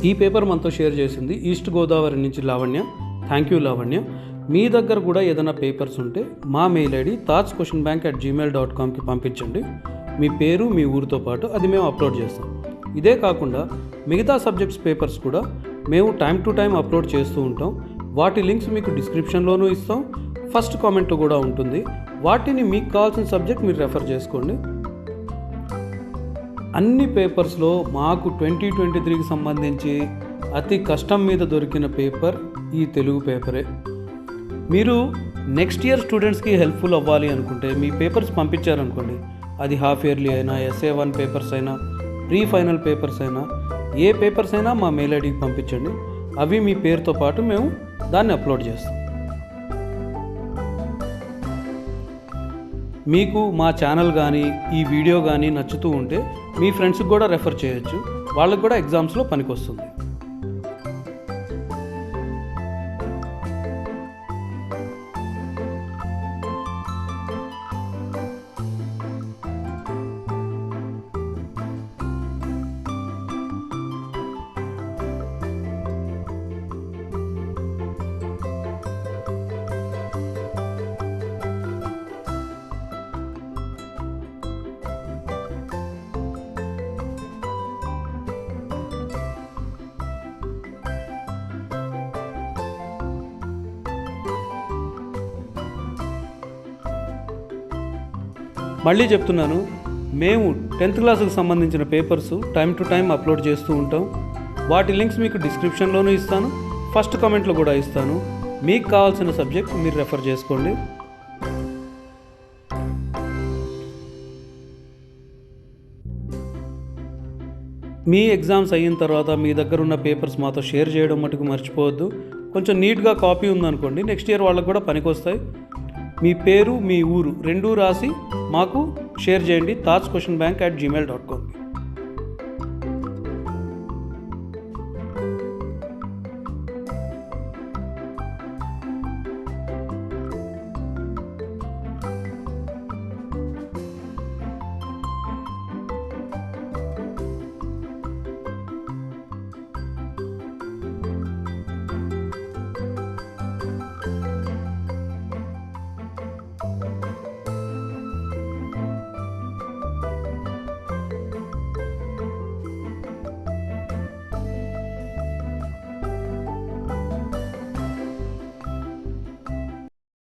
ఈ పేపర్ మనతో షేర్ చేసింది ఈస్ట్ గోదావరి నుంచి లావణ్య. Thank you Lavanya. మీ దగ్గర కూడా ఏదైనా పేపర్స్ ఉంటే మా మెయిల్ ఐడి tajquestionbank@gmail.comకి పంపించండి. మీ పేరు మీ ఊరితో పాటు అది మేము అప్లోడ్ చేస్తాం. ఇదే కాకుండా మిగతా సబ్జెక్ట్స్ పేపర్స్ కూడా మేము టైం టు టైం అప్లోడ్ చేస్తూ ఉంటాం. వాటి లింక్స్ మీకు డిస్క్రిప్షన్లోనూ ఇస్తాం, ఫస్ట్ కామెంట్లో కూడా ఉంటుంది. వాటిని మీకు కావాల్సిన సబ్జెక్ట్ మీరు రెఫర్ చేసుకోండి. అన్ని పేపర్స్లో మాకు 2023కి సంబంధించి అతి కష్టం మీద దొరికిన పేపర్ ఈ తెలుగు పేపరే. మీరు నెక్స్ట్ ఇయర్ స్టూడెంట్స్కి హెల్ప్ఫుల్ అవ్వాలి అనుకుంటే మీ పేపర్స్ పంపించారనుకోండి, అది హాఫ్ ఇయర్లీ అయినా, SA1 పేపర్స్ అయినా, ప్రీ ఫైనల్ పేపర్స్ అయినా, ఏ పేపర్స్ అయినా మా మెయిల్ ఐడికి పంపించండి. అవి మీ పేరుతో పాటు మేము దాన్ని అప్లోడ్ చేస్తాం. మీకు మా ఛానల్ కానీ ఈ వీడియో కానీ నచ్చుతూ ఉంటే మీ ఫ్రెండ్స్కి కూడా రెఫర్ చేయొచ్చు. వాళ్ళకు కూడా ఎగ్జామ్స్లో పనికొస్తుంది. మళ్ళీ చెప్తున్నాను, మేము 10th క్లాసుకు సంబంధించిన papers time to time upload చేస్తూ ఉంటాం. వాటి లింక్స్ మీకు డిస్క్రిప్షన్లోనూ ఇస్తాను, ఫస్ట్ కామెంట్లో కూడా ఇస్తాను. మీకు కావాల్సిన సబ్జెక్ట్ మీరు రెఫర్ చేసుకోండి. మీ ఎగ్జామ్స్ అయిన తర్వాత మీ దగ్గర ఉన్న పేపర్స్ మాతో షేర్ చేయడం మటుకు మర్చిపోవద్దు. కొంచెం నీట్గా కాపీ ఉందనుకోండి, నెక్స్ట్ ఇయర్ వాళ్ళకు కూడా పనికొస్తాయి. మీ పేరు మీ ఊరు రెండూ రాసి మాకు షేర్ చేయండి tajquestionbank@gmail.com.